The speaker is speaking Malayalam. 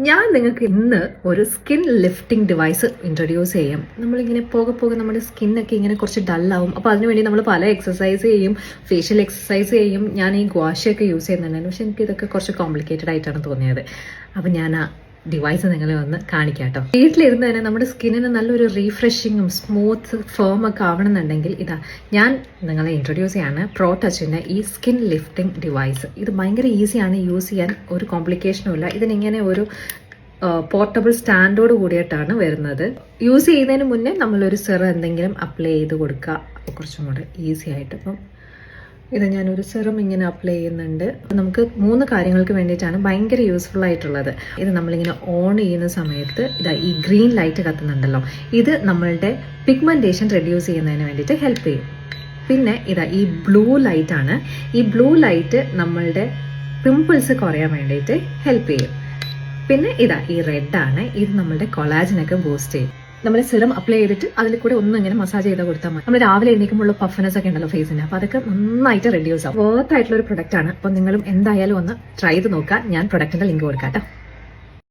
ഞാൻ നിങ്ങൾക്ക് ഇന്ന് ഒരു സ്കിൻ ലിഫ്റ്റിംഗ് ഡിവൈസ് ഇൻട്രൊഡ്യൂസ് ചെയ്യും. നമ്മളിങ്ങനെ പോകെ നമ്മുടെ സ്കിന്നൊക്കെ ഇങ്ങനെ കുറച്ച് ഡല്ലാവും. അപ്പോൾ അതിനുവേണ്ടി നമ്മൾ പല എക്സസൈസ് ചെയ്യും, ഫേഷ്യൽ എക്സസൈസ് ചെയ്യും. ഞാൻ ഈ ഗുവാഷയൊക്കെ യൂസ് ചെയ്യുന്നുണ്ടായിരുന്നു, പക്ഷെ എനിക്ക് ഇതൊക്കെ കുറച്ച് കോംപ്ലിക്കേറ്റഡ് ആയിട്ടാണ് തോന്നിയത്. അപ്പോൾ ഞാൻ ആ ഡിവൈസ് നിങ്ങളെ വന്ന് കാണിക്കാം കേട്ടോ. വീട്ടിലിരുന്ന് തന്നെ നമ്മുടെ സ്കിന്നിന് നല്ലൊരു റീഫ്രഷിങ്ങും സ്മൂത്ത് ഫേം ഒക്കെ ആവണമെന്നുണ്ടെങ്കിൽ ഇതാ ഞാൻ നിങ്ങളെ ഇൻട്രൊഡ്യൂസ് ചെയ്യാണ് പ്രോ ടച്ചിൻ്റെ ഈ സ്കിൻ ലിഫ്റ്റിംഗ് ഡിവൈസ്. ഇത് ഭയങ്കര ഈസിയാണ് യൂസ് ചെയ്യാൻ, ഒരു കോംപ്ലിക്കേഷനും ഇല്ല. ഇതിനിങ്ങനെ ഒരു പോർട്ടബിൾ സ്റ്റാൻഡോട് കൂടിയിട്ടാണ് വരുന്നത്. യൂസ് ചെയ്യുന്നതിന് മുന്നേ നമ്മളൊരു സെറം എന്തെങ്കിലും അപ്ലൈ ചെയ്ത് കൊടുക്കുക, അപ്പോൾ കുറച്ചും കൂടെ ഈസി ആയിട്ട്. അപ്പം ഇത് ഞാനൊരു സെറം ഇങ്ങനെ അപ്ലൈ ചെയ്യുന്നുണ്ട്. നമുക്ക് 3 കാര്യങ്ങൾക്ക് വേണ്ടിയിട്ടാണ് ഭയങ്കര യൂസ്ഫുൾ ആയിട്ടുള്ളത്. ഇത് നമ്മളിങ്ങനെ ഓൺ ചെയ്യുന്ന സമയത്ത് ഇതാ ഈ ഗ്രീൻ ലൈറ്റ് കത്തുന്നുണ്ടല്ലോ, ഇത് നമ്മളുടെ പിഗ്മെൻറ്റേഷൻ റെഡ്യൂസ് ചെയ്യുന്നതിന് വേണ്ടിയിട്ട് ഹെൽപ്പ് ചെയ്യും. പിന്നെ ഇതാ ഈ ബ്ലൂ ലൈറ്റ് ആണ്. ഈ ബ്ലൂ ലൈറ്റ് നമ്മളുടെ പിമ്പിൾസ് കുറയാൻ വേണ്ടിയിട്ട് ഹെൽപ്പ് ചെയ്യും. പിന്നെ ഇതാ ഈ റെഡ് ആണ്, ഇത് നമ്മളുടെ കൊളാജനൊക്കെ ബൂസ്റ്റ് ചെയ്യും. നമ്മൾ സിറം അപ്ലൈ ചെയ്തിട്ട് അതിൽ കൂടെ ഒന്നും ഇങ്ങനെ മസാജ് ചെയ്താൽ കൊടുത്താൽ മതി. നമ്മൾ രാവിലെ എണീക്കുമ്പോൾ പഫ്നെസ് ഒക്കെ ഉണ്ടല്ലോ ഫേസിന്, അപ്പോൾ അതൊക്കെ നന്നായിട്ട് റെഡ്യൂസ് ആവും. വർത്ത് ആയിട്ടുള്ള ഒരു പ്രൊഡക്റ്റ് ആണ്. അപ്പോൾ നിങ്ങളും എന്തായാലും ഒന്ന് ട്രൈ ചെയ്ത് നോക്കുക. ഞാൻ പ്രൊഡക്റ്റിന്റെ ലിങ്ക് കൊടുക്കാം കേട്ടോ.